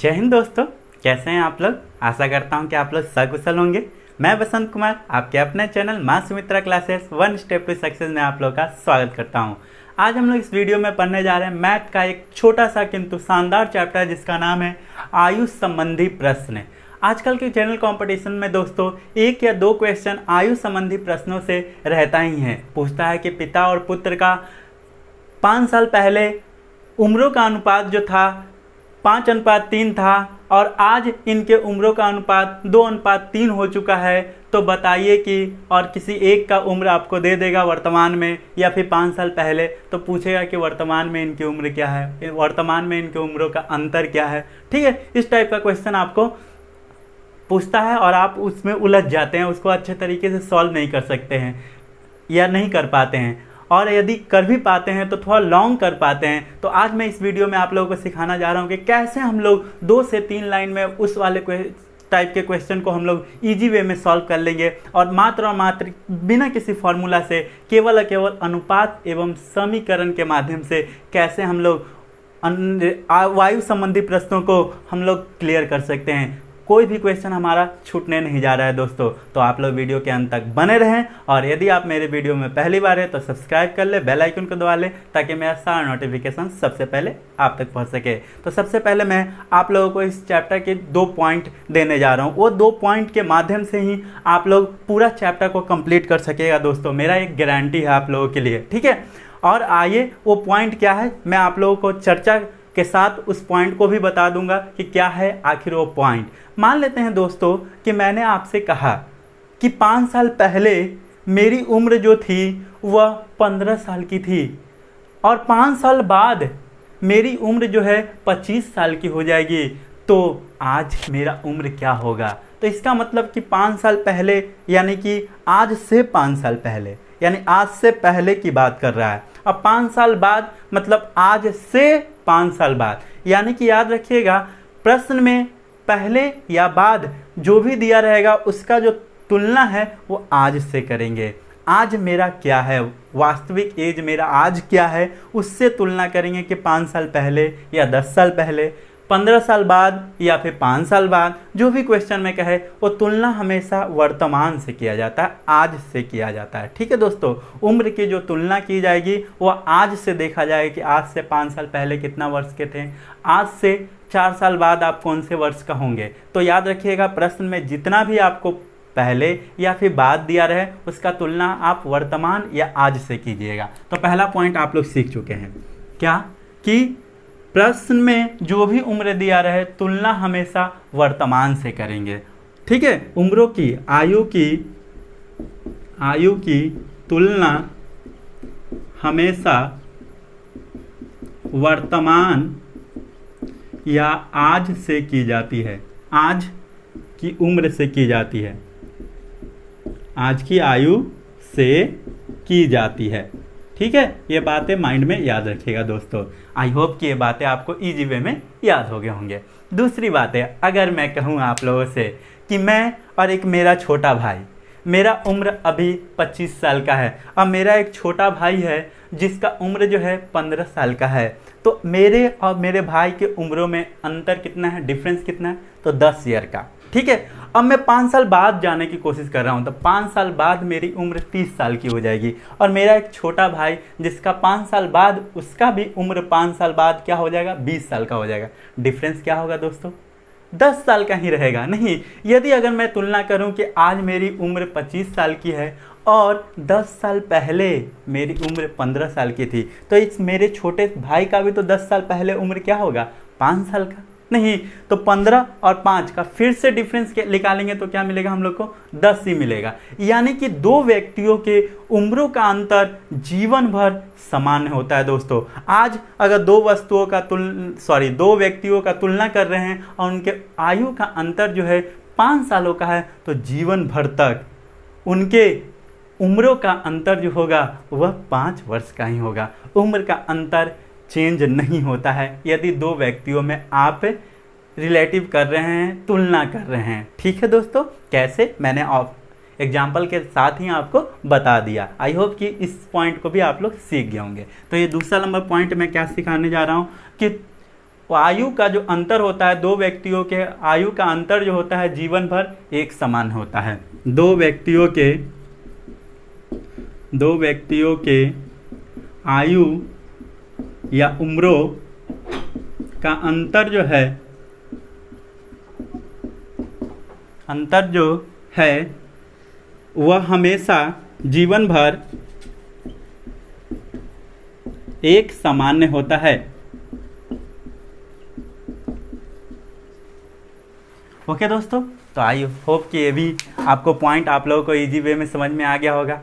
जय हिंद दोस्तों, कैसे हैं आप लोग। आशा करता हूं कि आप लोग सकुशल होंगे। मैं बसंत कुमार आपके अपने channel Maa Sumitra classes one step to success में आप लोगों का स्वागत करता हूं। आज हम लोग इस वीडियो में पढ़ने जा रहे हैं मैथ का एक छोटा सा किंतु शानदार चैप्टर है जिसका नाम है आयु संबंधी प्रश्न। आजकल के जनरल कंपटीशन में दोस्तों एक या दो क्वेश्चन आयु संबंधी प्रश्नों से रहता ही है। पूछता है कि पिता और पुत्र का 5 साल पहले उम्रों का अनुपात जो था 5:3 था और आज इनके उम्रों का अनुपात 2:3 हो चुका है। तो बताइए कि और किसी एक का उम्र आपको दे देगा वर्तमान में या फिर 5 साल पहले, तो पूछेगा कि वर्तमान में इनकी उम्र क्या है, वर्तमान में इनके उम्रों का अंतर क्या है। ठीक है, इस टाइप का क्वेश्चन आपको पूछता है और आप उसमें उलझ जाते हैं, उसको अच्छे तरीके से सॉल्व नहीं कर सकते हैं या नहीं कर पाते हैं, और यदि कर भी पाते हैं तो थोड़ा लॉन्ग कर पाते हैं। तो आज मैं इस वीडियो में आप लोगों को सिखाना जा रहा हूं कि कैसे हम लोग 2 से 3 लाइन में उस वाले टाइप के क्वेश्चन को हम लोग इजी वे में सॉल्व कर लेंगे और मात्र बिना किसी फॉर्मूला से केवल अनुपात एवं समीकरण के माध्यम से कैसे हम लोग वायु संबंधी प्रश्नों को हम लोग क्लियर कर सकते हैं। कोई भी क्वेश्चन हमारा छूटने नहीं जा रहा है दोस्तों, तो आप लोग वीडियो के अंत तक बने रहें। और यदि आप मेरे वीडियो में पहली बार है तो सब्सक्राइब कर ले, बेल आइकन को दबा ले ताकि मेरा सारा नोटिफिकेशन सबसे पहले आप तक पहुंच सके। तो सबसे पहले मैं आप लोगों को इस चैप्टर के 2 पॉइंट देने जा रहा हूं। वो 2 पॉइंट के माध्यम से ही आप लोग पूरा चैप्टर को कंप्लीट कर सकेगा दोस्तों, मेरा एक गारंटी है आप लोगों के लिए। ठीक है, और आइए वो पॉइंट क्या है मैं आप लोगों को चर्चा के साथ उस पॉइंट को भी बता दूंगा कि क्या है आखिर वो पॉइंट। मान लेते हैं दोस्तों कि मैंने आपसे कहा कि 5 साल पहले मेरी उम्र जो थी वह 15 साल की थी और 5 साल बाद मेरी उम्र जो है 25 साल की हो जाएगी। तो आज मेरा उम्र क्या होगा? तो इसका मतलब कि 5 साल पहले यानी कि आज से 5 साल पहले, यानी आज से पहले की बात कर रहा है। अब 5 साल बाद मतलब आज से 5 साल बाद, यानी कि याद रखिएगा प्रश्न में पहले या बाद जो भी दिया रहेगा उसका जो तुलना है वो आज से करेंगे। आज मेरा क्या है, वास्तविक एज मेरा आज क्या है, उससे तुलना करेंगे कि 5 साल पहले या 10 साल पहले, 15 साल बाद या फिर 5 साल बाद। जो भी क्वेश्चन में कहे वो तुलना हमेशा वर्तमान से किया जाता है, आज से किया जाता है। ठीक है दोस्तों, उम्र की जो तुलना की जाएगी वो आज से देखा जाएगा कि आज से 5 साल पहले कितना वर्ष के थे, आज से 4 साल बाद आप कौन से वर्ष का होंगे। तो याद रखिएगा प्रश्न में जितना भी आपको पहले या फिर बाद दिया रहे उसका तुलना आप वर्तमान या आज से कीजिएगा। तो पहला पॉइंट आप लोग सीख चुके हैं क्या, कि प्रश्न में जो भी उम्र दिया रहे तुलना हमेशा वर्तमान से करेंगे। ठीक है, उम्रों की आयु की तुलना हमेशा वर्तमान या आज से की जाती है, आज की उम्र से की जाती है, आज की आयु से की जाती है। ठीक है, ये बातें माइंड में याद रखिएगा दोस्तों। आई होप कि ये बातें आपको इजी वे में याद हो गए होंगे। दूसरी बात है, अगर मैं कहूँ आप लोगों से कि मैं और एक मेरा छोटा भाई, मेरा उम्र अभी 25 साल का है और मेरा एक छोटा भाई है जिसका उम्र जो है 15 साल का है, तो मेरे और मेरे भाई के उम्रों में अंतर कितना है, डिफरेंस कितना है? तो 10 ईयर का। ठीक है, अब मैं 5 साल बाद जाने की कोशिश कर रहा हूं, तो 5 साल बाद मेरी उम्र 30 साल की हो जाएगी और मेरा एक छोटा भाई जिसका 5 साल बाद उसका भी उम्र 5 साल बाद क्या हो जाएगा, 20 साल का हो जाएगा। डिफरेंस क्या होगा दोस्तों? 10 साल का ही रहेगा। नहीं, यदि अगर मैं तुलना करूं कि आज मेरी उम्र 25 साल की है और 10 साल पहले मेरी उम्र 15 साल की थी, तो इस मेरे छोटे भाई का भी तो 10 साल पहले उम्र क्या होगा, 5 साल का। नहीं, तो 15 और 5 का फिर से डिफरेंस निकालेंगे तो क्या मिलेगा हम लोग को, 10 ही मिलेगा। यानी कि 2 व्यक्तियों के उम्रों का अंतर जीवन भर समान होता है दोस्तों। आज अगर 2 व्यक्तियों का तुलना कर रहे हैं और उनके आयु का अंतर जो है 5 सालों का है, तो जीवन भर तक उनके उम्रों का अंतर जो होगा वह 5 वर्ष का ही होगा। उम्र का अंतर चेंज नहीं होता है यदि 2 व्यक्तियों में आप रिलेटिव कर रहे हैं, तुलना कर रहे हैं। ठीक है दोस्तों, कैसे मैंने एग्जाम्पल के साथ ही आपको बता दिया। आई होप कि इस पॉइंट को भी आप लोग सीख गए होंगे। तो ये दूसरा नंबर पॉइंट मैं क्या सिखाने जा रहा हूँ कि आयु का जो अंतर होता है, दो व्यक्तियों के आयु का अंतर जो होता है जीवन भर एक समान होता है। दो व्यक्तियों के आयु या उम्रों का अंतर जो है वह हमेशा जीवन भर एक सामान्य होता है। ओके दोस्तों, तो आई होप कि ये भी आपको पॉइंट आप लोगों को इजी वे में समझ में आ गया होगा।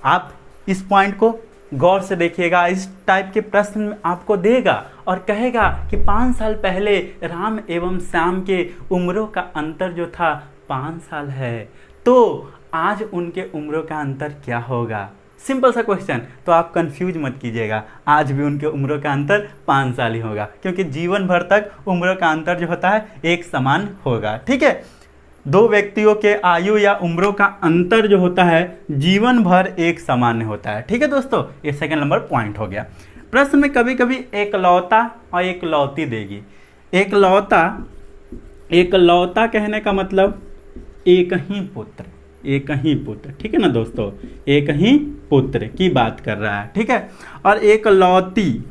आप इस पॉइंट को गौर से देखिएगा, इस टाइप के प्रश्न आपको देगा और कहेगा कि 5 साल पहले राम एवं श्याम के उम्रों का अंतर जो था 5 साल है, तो आज उनके उम्रों का अंतर क्या होगा। सिंपल सा क्वेश्चन, तो आप कंफ्यूज मत कीजिएगा, आज भी उनके उम्रों का अंतर 5 साल ही होगा, क्योंकि जीवन भर तक उम्रों का अंतर जो होता है एक समान होगा। ठीक है, दो व्यक्तियों के आयु या उम्रों का अंतर जो होता है जीवन भर एक सामान्य होता है। ठीक है दोस्तों, ये सेकंड नंबर पॉइंट हो गया। प्रश्न में कभी कभी एकलौता और एकलौती देगी। एकलौता कहने का मतलब एक ही पुत्र, ठीक है ना दोस्तों, एक ही पुत्र की बात कर रहा है। ठीक है, और एकलौती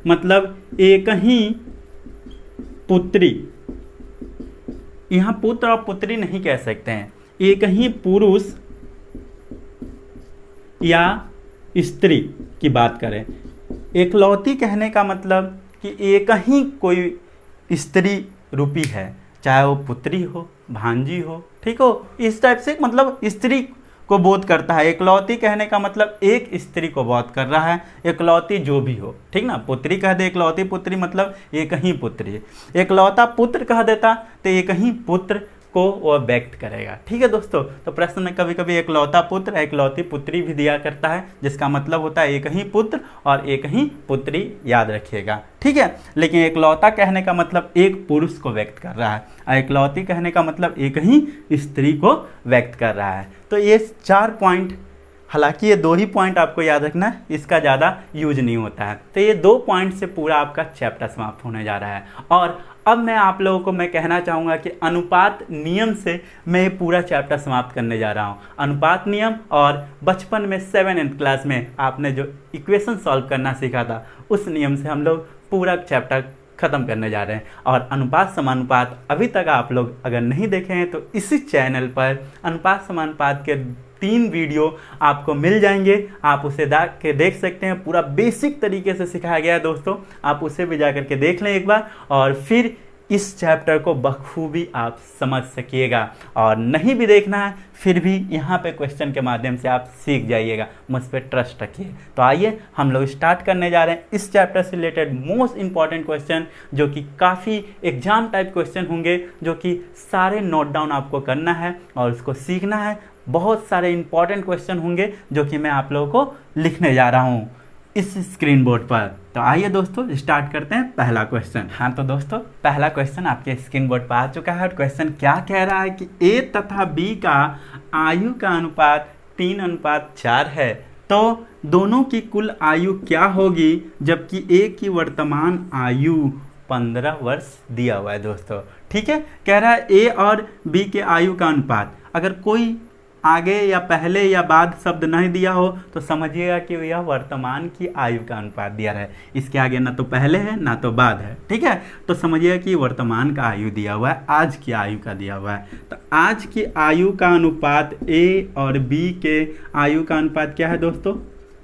मतलब एक ही पुत्री। यहां पुत्र और पुत्री नहीं कह सकते हैं, एक ही पुरुष या स्त्री की बात करें। एकलौती कहने का मतलब कि एक ही कोई स्त्री रूपी है, चाहे वो पुत्री हो, भांजी हो, ठीक हो, इस टाइप से मतलब स्त्री को बोध करता है। एकलौती कहने का मतलब एक स्त्री को बोध कर रहा है, एकलौती जो भी हो, ठीक ना। पुत्री कह दे एकलौती पुत्री मतलब एक ही पुत्री। एकलौता पुत्र कह देता तो एक ही पुत्र को वह व्यक्त करेगा। ठीक है दोस्तों, तो प्रश्न में कभी कभी एकलौता पुत्र, एकलौती पुत्री भी दिया करता है, जिसका मतलब होता है एक ही पुत्र और एक ही पुत्री, याद रखिएगा। ठीक है, लेकिन एकलौता कहने का मतलब एक पुरुष को व्यक्त कर रहा है और एकलौती कहने का मतलब एक ही स्त्री को व्यक्त कर रहा है। तो ये 4 पॉइंट, हालांकि ये 2 ही पॉइंट आपको याद रखना है, इसका ज़्यादा यूज नहीं होता है। तो ये 2 पॉइंट से पूरा आपका चैप्टर समाप्त होने जा रहा है। और अब मैं आप लोगों को मैं कहना चाहूँगा कि अनुपात नियम से मैं ये पूरा चैप्टर समाप्त करने जा रहा हूँ। अनुपात नियम और बचपन में 7th क्लास में आपने जो इक्वेशन सॉल्व करना सीखा था, उस नियम से हम लोग पूरा चैप्टर ख़त्म करने जा रहे हैं। और अनुपात समानुपात अभी तक आप लोग अगर नहीं देखे हैं तो इसी चैनल पर अनुपात समानुपात के 3 वीडियो आपको मिल जाएंगे, आप उसे देख सकते हैं। पूरा बेसिक तरीके से सिखाया गया है दोस्तों, आप उसे भी जा करके देख लें एक बार, और फिर इस चैप्टर को बखूबी आप समझ सकिएगा। और नहीं भी देखना है फिर भी यहाँ पे क्वेश्चन के माध्यम से आप सीख जाइएगा, मुझ पर ट्रस्ट रखिए। तो आइए हम लोग स्टार्ट करने जा रहे हैं इस चैप्टर से रिलेटेड मोस्ट इंपॉर्टेंट क्वेश्चन, जो कि काफ़ी एग्जाम टाइप क्वेश्चन होंगे, जो कि सारे नोट डाउन आपको करना है और उसको सीखना है। बहुत सारे इंपॉर्टेंट क्वेश्चन होंगे जो कि मैं आप लोगों को लिखने जा रहा हूँ इस स्क्रीन बोर्ड पर। तो आइए दोस्तों स्टार्ट करते हैं पहला क्वेश्चन। हाँ तो दोस्तों पहला क्वेश्चन आपके स्क्रीन बोर्ड पर आ चुका है। और क्वेश्चन क्या कह रहा है कि ए तथा बी का आयु का अनुपात 3:4 है, तो दोनों की कुल आयु क्या होगी जबकि ए की वर्तमान आयु 15 वर्ष दिया हुआ है दोस्तों। ठीक है, कह रहा है ए और बी के आयु का अनुपात। अगर कोई आगे या पहले या बाद शब्द नहीं दिया हो तो समझिएगा कि यह वर्तमान की आयु का अनुपात दिया है। इसके आगे ना तो पहले है ना तो बाद है। ठीक है, तो समझिएगा कि वर्तमान का आयु दिया हुआ है, आज की आयु का दिया हुआ है। तो आज की आयु का अनुपात ए और बी के आयु का अनुपात क्या है दोस्तों?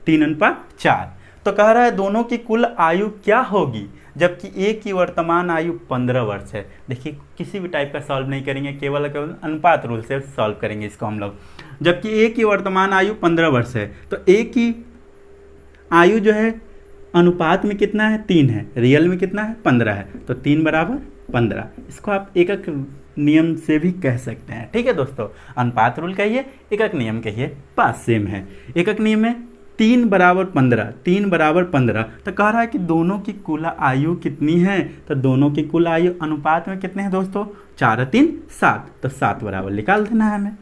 3:4। तो कह रहा है दोनों की कुल आयु क्या होगी जबकि ए की वर्तमान आयु 15 वर्ष है। देखिए किसी भी टाइप का सॉल्व नहीं करेंगे, केवल अनुपात रूल से सॉल्व करेंगे इसको हम लोग। जबकि ए की वर्तमान आयु 15 वर्ष है, तो ए की आयु जो है अनुपात में कितना है? 3 है, रियल में कितना है? 15 है। तो 3 = 15। इसको आप एकक नियम से भी कह सकते हैं। ठीक है दोस्तों, अनुपात रूल कहिए, एकक नियम कहिए, बात सेम है। एकक नियम में 3 = 15, 3 = 15। तो कह रहा है कि दोनों की कुल आयु कितनी है? तो दोनों की कुल आयु अनुपात में कितने हैं दोस्तों? 4 और 3 7, तो 7 बराबर निकाल देना है हमें।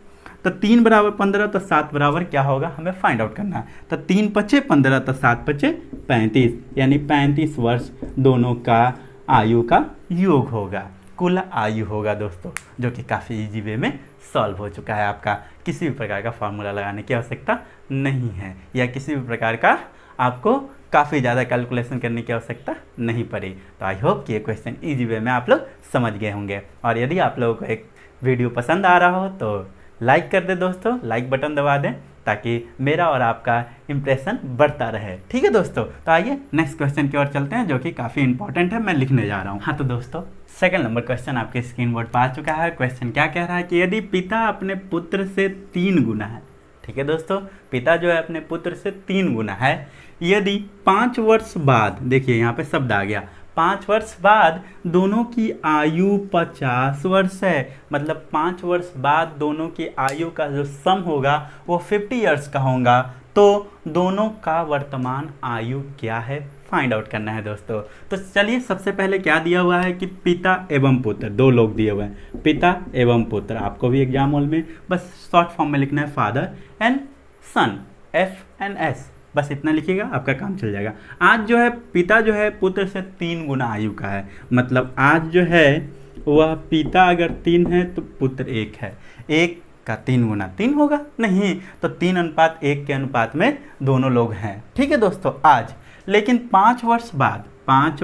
तो 3 बराबर 15, तो 7 बराबर क्या होगा हमें फाइंड आउट करना है। तो 3 पचे 15, तो 7 पचे 35, यानी 35 वर्ष दोनों का आयु का योग होगा, कुल आयु होगा दोस्तों, जो कि काफ़ी इजी वे में सॉल्व हो चुका है। आपका किसी भी प्रकार का फार्मूला लगाने की आवश्यकता नहीं है, या किसी भी प्रकार का आपको काफ़ी ज़्यादा कैलकुलेशन करने की आवश्यकता नहीं पड़ी। तो आई होप कि ये क्वेश्चन इजी वे में आप लोग समझ गए होंगे। और यदि आप लोगों को एक वीडियो पसंद आ रहा हो तो लाइक कर दे दोस्तों, लाइक बटन दबा दें, ताकि मेरा और आपका इंप्रेशन बढ़ता रहे। ठीक है दोस्तों, तो आइए नेक्स्ट क्वेश्चन की ओर चलते हैं, जो कि काफ़ी इंपॉर्टेंट है, मैं लिखने जा रहा हूँ। हाँ तो दोस्तों, सेकंड नंबर क्वेश्चन आपके स्क्रीन बोर्ड पर आ चुका है। क्वेश्चन क्या कह रहा है कि यदि पिता अपने पुत्र से 3 गुना है, ठीक है दोस्तों, पिता जो है अपने पुत्र से 3 गुना है, यदि 5 वर्ष बाद, देखिए यहाँ पे शब्द आ गया, 5 वर्ष बाद दोनों की आयु 50 वर्ष है, मतलब 5 वर्ष बाद दोनों की आयु का जो सम होगा वो 50 ईयर्स का होगा, तो दोनों का वर्तमान आयु क्या है फाइंड आउट करना है दोस्तों। तो चलिए सबसे पहले क्या दिया हुआ है कि पिता एवं पुत्र, 2 लोग दिए हुए हैं, पिता एवं पुत्र। आपको भी एग्जाम हॉल में बस शॉर्ट फॉर्म में लिखना है फादर एंड सन, FNS, बस इतना लिखिएगा, आपका काम चल जाएगा। आज जो है पिता जो है पुत्र से 3 गुना आयु का है, मतलब आज जो है वह पिता अगर 3 है तो पुत्र 1 है, 1 का 3 गुना 3 होगा नहीं, तो 3:1 के अनुपात में दोनों लोग हैं। ठीक है दोस्तों आज, लेकिन 5 वर्ष बाद, 5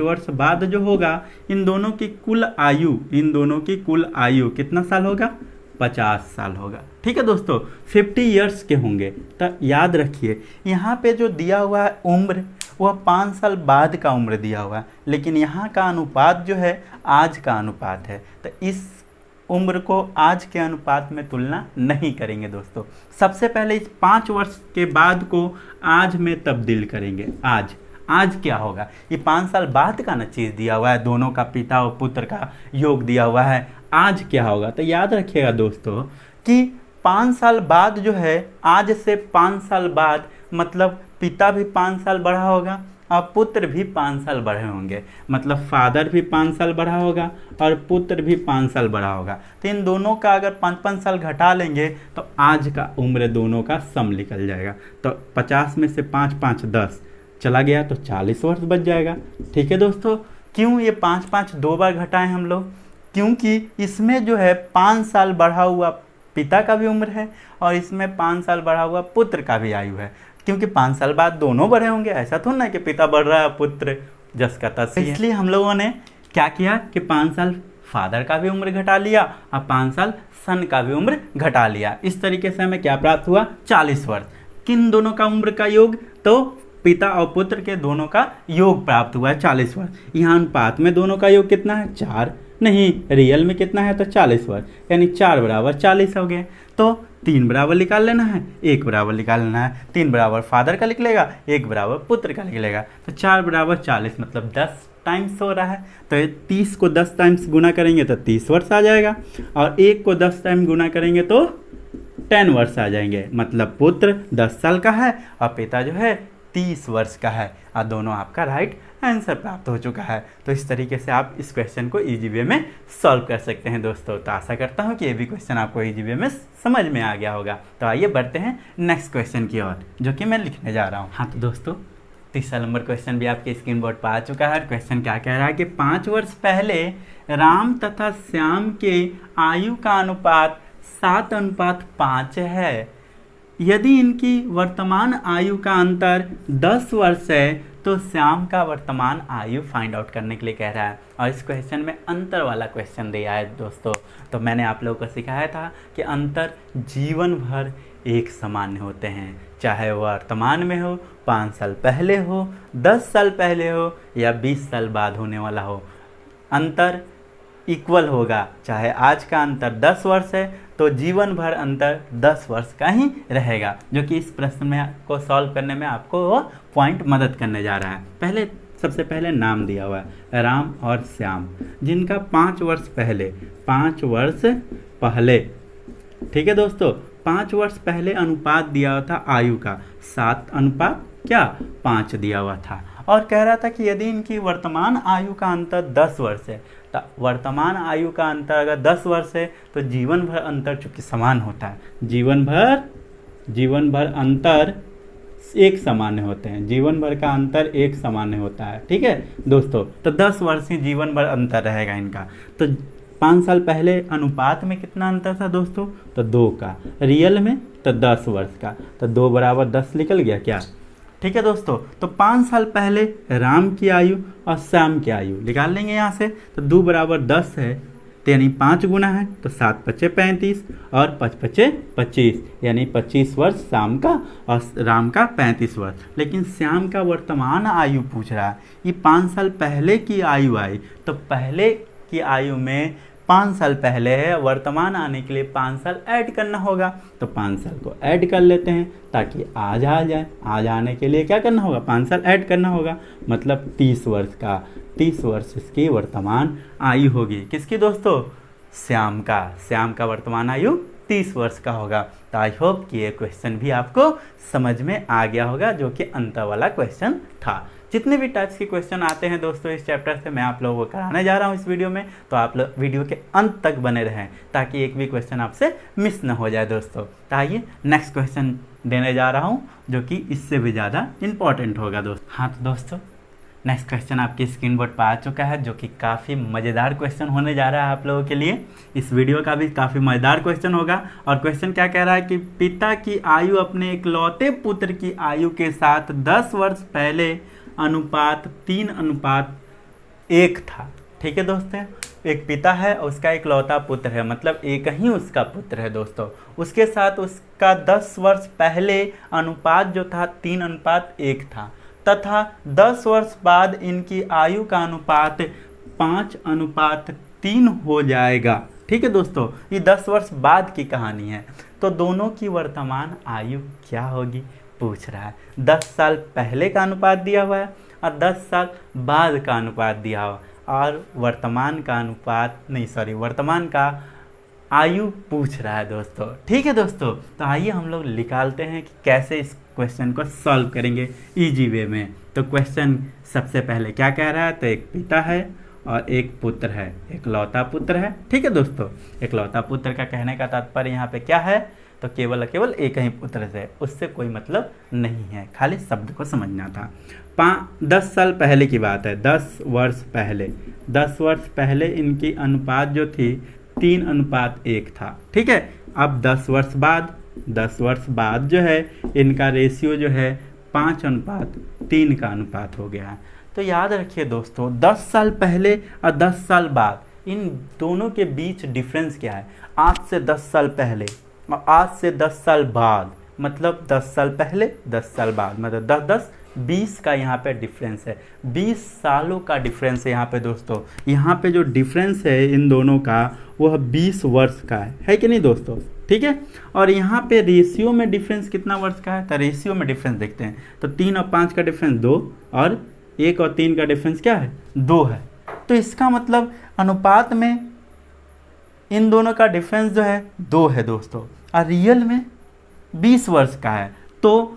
वर्ष बाद जो होगा इन दोनों की कुल आयु, इन दोनों की कुल आयु कितना साल होगा, 50 साल होगा। ठीक है दोस्तों, 50 ईयर्स के होंगे। तो याद रखिए यहाँ पे जो दिया हुआ है उम्र, वह 5 साल बाद का उम्र दिया हुआ है, लेकिन यहाँ का अनुपात जो है आज का अनुपात है, तो इस उम्र को आज के अनुपात में तुलना नहीं करेंगे दोस्तों। सबसे पहले इस 5 वर्ष के बाद को आज में तब्दील करेंगे। आज क्या होगा, ये 5 साल बाद का ना चीज़ दिया हुआ है, दोनों का पिता और पुत्र का योग दिया हुआ है, आज क्या होगा। तो याद रखिएगा दोस्तों कि 5 साल बाद जो है, आज से 5 साल बाद मतलब पिता भी 5 साल बढ़ा होगा और पुत्र भी 5 साल बढ़े होंगे, मतलब फादर भी 5 साल बढ़ा होगा और पुत्र भी 5 साल बढ़ा होगा। तो इन दोनों का अगर 5-5 साल घटा लेंगे तो आज का उम्र दोनों का सम निकल जाएगा। तो 50 में से 5-5 10 चला गया, तो 40 वर्ष बच जाएगा। ठीक है दोस्तों, क्यों ये 5-5 2 बार घटाएं हम लोग, क्योंकि इसमें जो है 5 साल बढ़ा हुआ पिता का भी उम्र है और इसमें 5 साल बढ़ा हुआ पुत्र का भी आयु है, क्योंकि 5 साल बाद दोनों बढ़े होंगे। ऐसा थोड़ा ना कि पिता बढ़ रहा है पुत्र जस का तस ही है। इसलिए हम लोगों ने क्या किया कि 5 साल फादर का भी उम्र घटा लिया और 5 साल सन का भी उम्र घटा लिया। इस तरीके से हमें क्या प्राप्त हुआ, 40 वर्ष। किन दोनों का उम्र का योग, तो पिता और पुत्र के दोनों का योग प्राप्त हुआ है 40 वर्ष। यहाँ अनुपात में दोनों का योग कितना है, 4 नहीं, रियल में कितना है तो 40 वर्ष, यानी 4 बराबर 40 हो गए। तो 3 बराबर निकाल लेना है, 1 बराबर निकाल लेना है, 3 बराबर फादर का लिख लेगा, 1 बराबर पुत्र का लिख लेगा, तो 4 बराबर 40 मतलब 10 टाइम्स हो रहा है। तो 30 को 10 टाइम्स गुना करेंगे तो 30 वर्ष आ जाएगा, और 1 को 10 टाइम गुना करेंगे तो 10 वर्ष आ जाएंगे, मतलब पुत्र 10 साल का है और पिता जो है 30 वर्ष का है, और दोनों आपका राइट आंसर प्राप्त हो चुका है। तो इस तरीके से आप इस क्वेश्चन को इजी वे में सॉल्व कर सकते हैं दोस्तों। तो आशा करता हूँ कि ये भी क्वेश्चन आपको इजी वे में समझ में आ गया होगा। तो आइए बढ़ते हैं नेक्स्ट क्वेश्चन की ओर, जो कि मैं लिखने जा रहा हूँ। हाँ तो दोस्तों, तीसरा नंबर क्वेश्चन भी आपके स्क्रीन बोर्ड पर आ चुका है। क्वेश्चन क्या कह रहा है कि 5 वर्ष पहले राम तथा श्याम के आयु का अनुपात 7:5 है। यदि इनकी वर्तमान आयु का अंतर 10 वर्ष है तो श्याम का वर्तमान आयु फाइंड आउट करने के लिए कह रहा है। और इस क्वेश्चन में अंतर वाला क्वेश्चन दिया है दोस्तों। तो मैंने आप लोगों को सिखाया था कि अंतर जीवन भर एक समान होते हैं, चाहे वो वर्तमान में हो, 5 साल पहले हो, 10 साल पहले हो या 20 साल बाद होने वाला हो, अंतर इक्वल होगा। चाहे आज का अंतर 10 वर्ष है तो जीवन भर अंतर 10 वर्ष का ही रहेगा, जो कि इस प्रश्न में को सॉल्व करने में आपको वो पॉइंट मदद करने जा रहा है। सबसे पहले नाम दिया हुआ है राम और श्याम, जिनका 5 वर्ष पहले, ठीक है दोस्तों, 5 वर्ष पहले अनुपात दिया हुआ था आयु का 7:5 दिया हुआ था, और कह रहा था कि यदि इनकी वर्तमान आयु का अंतर 10 वर्ष है, तो वर्तमान आयु का अंतर अगर 10 वर्ष है तो जीवन भर अंतर चूंकि समान होता है, जीवन भर अंतर एक सामान्य होते हैं, जीवन भर का अंतर एक सामान्य होता है। ठीक है दोस्तों, तो 10 वर्ष ही जीवन भर अंतर रहेगा इनका। तो 5 साल पहले अनुपात में कितना अंतर था दोस्तों, तो 2 का, रियल में तो 10 वर्ष का, तो 2 बराबर 10 निकल गया क्या। ठीक है दोस्तों, तो 5 साल पहले राम की आयु और श्याम की आयु निकाल लेंगे यहाँ से। तो 2 बराबर 10 है, तो यानी 5 गुना है, तो 7 पच्चे 35 और 5 पच्चे 25, यानी 25 वर्ष श्याम का और राम का 35 वर्ष। लेकिन श्याम का वर्तमान आयु पूछ रहा है, ये 5 साल पहले की आयु आई, तो पहले की आयु में 5 साल पहले है, वर्तमान आने के लिए 5 साल ऐड करना होगा। तो 5 साल को ऐड कर लेते हैं ताकि आज आ जाए। आज आने के लिए क्या करना होगा, 5 साल ऐड करना होगा, मतलब 30 वर्ष का। 30 वर्ष इसकी वर्तमान आयु होगी। किसकी दोस्तों, श्याम का वर्तमान आयु 30 वर्ष का होगा। तो आई होप कि ये क्वेश्चन भी आपको समझ में आ गया होगा, जो कि अंतर वाला क्वेश्चन था। जितने भी टाइप्स के क्वेश्चन आते हैं दोस्तों इस चैप्टर से मैं आप लोगों को कराने जा रहा हूँ इस वीडियो में, तो आप लोग वीडियो के अंत तक बने रहें ताकि एक भी क्वेश्चन आपसे मिस न हो जाए दोस्तों। तो आइए नेक्स्ट क्वेश्चन देने जा रहा हूँ, जो कि इससे भी ज़्यादा इंपॉर्टेंट होगा दोस्तों। हाँ तो दोस्तों, नेक्स्ट क्वेश्चन आपके स्क्रीन बोर्ड पर आ चुका है, जो कि काफ़ी मज़ेदार क्वेश्चन होने जा रहा है आप लोगों के लिए। इस वीडियो का भी काफ़ी मज़ेदार क्वेश्चन होगा। और क्वेश्चन क्या कह रहा है कि पिता की आयु अपने इकलौते पुत्र की आयु के साथ 10 वर्ष पहले अनुपात 3:1 था। ठीक है दोस्तों, एक पिता है और उसका इकलौता पुत्र है, मतलब एक ही उसका पुत्र है दोस्तों। उसके साथ उसका 10 वर्ष पहले अनुपात जो था 3:1 था, तथा 10 वर्ष बाद इनकी आयु का अनुपात 5:3 हो जाएगा। ठीक है दोस्तों, ये 10 वर्ष बाद की कहानी है। तो दोनों की वर्तमान आयु क्या होगी पूछ रहा है। 10 साल पहले का अनुपात दिया हुआ है और 10 साल बाद का अनुपात दिया हुआ, और वर्तमान का आयु पूछ रहा है दोस्तों। ठीक है दोस्तों, तो आइए हम लोग निकालते हैं कि कैसे इस क्वेश्चन को सॉल्व करेंगे इजी वे में। तो क्वेश्चन सबसे पहले क्या कह रहा है, तो एक पिता है और एक पुत्र है, इकलौता पुत्र है। ठीक है दोस्तों, इकलौता पुत्र का कहने का तात्पर्य यहाँ पे क्या है, तो केवल एक ही पुत्र से, उससे कोई मतलब नहीं है, खाली शब्द को समझना था। 10 साल पहले की बात है, 10 वर्ष पहले इनकी अनुपात जो थी 3:1 था। ठीक है, अब 10 वर्ष बाद जो है इनका रेशियो जो है 5:3 का अनुपात हो गया है। तो याद रखिए दोस्तों, 10 साल पहले और 10 साल बाद इन दोनों के बीच डिफरेंस क्या है। आज से 10 साल पहले और आज से 10 साल बाद, मतलब 10 साल पहले 10 साल बाद, मतलब 10 20 का यहाँ पे डिफरेंस है। 20 सालों का डिफरेंस है यहाँ पे दोस्तों। यहाँ पे जो डिफरेंस है इन दोनों का वह 20 वर्ष का है कि नहीं दोस्तों। ठीक है, और यहाँ पे रेशियो में डिफरेंस कितना वर्ष का है, तो रेशियो में डिफरेंस देखते हैं। तो 3 और 5 का डिफरेंस 2 और 1 और 3 का डिफरेंस क्या है, 2 है। तो इसका मतलब अनुपात में इन दोनों का डिफरेंस जो है 2 है दोस्तों, और रियल में 20 वर्ष का है। तो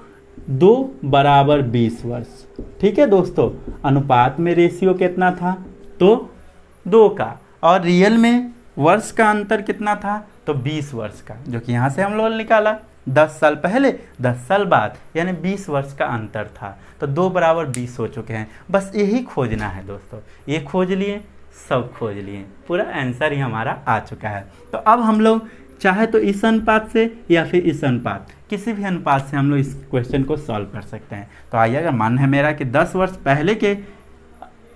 2 बराबर 20 वर्ष। ठीक है दोस्तों, अनुपात में रेशियो कितना था, तो 2 का, और रियल में वर्ष का अंतर कितना था, तो 20 वर्ष का, जो कि यहाँ से हम लोगों ने निकाला। 10 साल पहले 10 साल बाद, यानी 20 वर्ष का अंतर था। तो 2 बराबर 20 हो चुके हैं। बस यही खोजना है दोस्तों, ये खोज लिए, सब खोज लिए, पूरा आंसर ही हमारा आ चुका है। तो अब हम लोग चाहे तो इस अनुपात से या फिर इस अनुपात, किसी भी अनुपात से हम लोग इस क्वेश्चन को सॉल्व कर सकते हैं। तो आइए, अगर मान है मेरा कि 10 वर्ष पहले के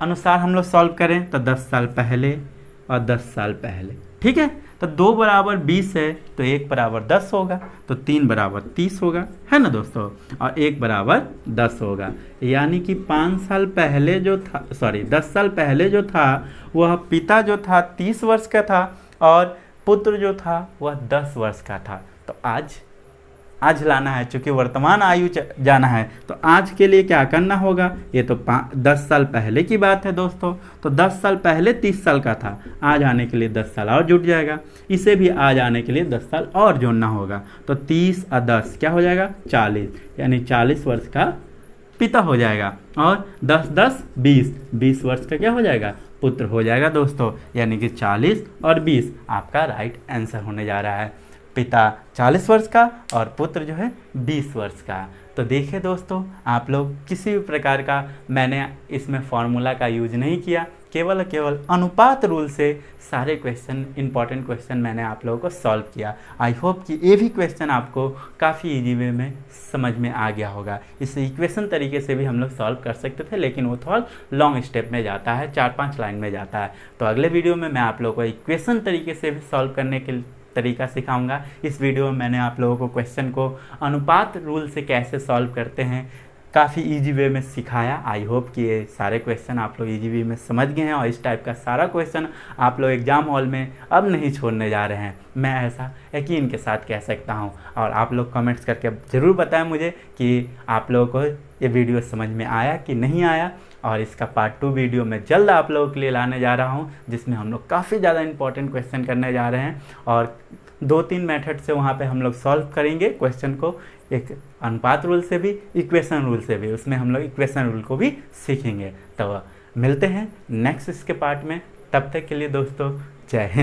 अनुसार हम लोग सॉल्व करें, तो 10 साल पहले और 10 साल पहले। ठीक है, तो 2 बराबर 20 है, तो 1 बराबर 10 होगा, तो 3 बराबर 30 होगा, है ना दोस्तों, और 1 बराबर 10 होगा। यानी कि 5 साल पहले जो था, 10 साल पहले जो था वह पिता जो था 30 वर्ष का था और पुत्र जो था वह 10 वर्ष का था। तो आज लाना है, चूँकि वर्तमान आयु जाना है, तो आज के लिए क्या करना होगा, ये तो 10 साल पहले की बात है दोस्तों। तो 10 साल पहले 30 साल का था, आज आने के लिए 10 साल और जुट जाएगा। इसे भी आज आने के लिए 10 साल और जोड़ना होगा। तो 30 और 10 क्या हो जाएगा, 40, यानी 40 वर्ष का पिता हो जाएगा, और 10 10 20, 20 वर्ष का क्या हो जाएगा, पुत्र हो जाएगा दोस्तों। यानी कि 40 और 20 आपका राइट आंसर होने जा रहा है। पिता 40 वर्ष का और पुत्र जो है 20 वर्ष का। तो देखिए दोस्तों, आप लोग किसी भी प्रकार का मैंने इसमें फॉर्मूला का यूज नहीं किया, केवल अनुपात रूल से सारे क्वेश्चन, इंपॉर्टेंट क्वेश्चन मैंने आप लोगों को सॉल्व किया। आई होप कि ये भी क्वेश्चन आपको काफ़ी इजी वे में समझ में आ गया होगा। इसे इक्वेशन तरीके से भी हम लोग सॉल्व कर सकते थे, लेकिन वो थोड़ा लॉन्ग स्टेप में जाता है, 4-5 लाइन में जाता है। तो अगले वीडियो में मैं आप लोगों को इक्वेशन तरीके से भी सॉल्व करने के तरीका सिखाऊंगा। इस वीडियो में मैंने आप लोगों को क्वेश्चन को अनुपात रूल से कैसे सॉल्व करते हैं काफ़ी इजी वे में सिखाया। आई होप कि ये सारे क्वेश्चन आप लोग इजी वे में समझ गए हैं, और इस टाइप का सारा क्वेश्चन आप लोग एग्जाम हॉल में अब नहीं छोड़ने जा रहे हैं, मैं ऐसा यकीन के साथ कह सकता हूं। और आप लोग कमेंट्स करके ज़रूर बताएं मुझे कि आप लोगों को ये वीडियो समझ में आया कि नहीं आया। और इसका पार्ट 2 वीडियो मैं जल्द आप लोगों के लिए लाने जा रहा हूँ, जिसमें हम लोग काफ़ी ज़्यादा इंपॉर्टेंट क्वेश्चन करने जा रहे हैं, और 2-3 मेथड से वहाँ पे हम लोग सॉल्व करेंगे क्वेश्चन को, एक अनुपात रूल से भी, इक्वेशन रूल से भी। उसमें हम लोग इक्वेशन रूल को भी सीखेंगे। तो मिलते हैं नेक्स्ट इसके पार्ट में, तब तक के लिए दोस्तों जय हिंद।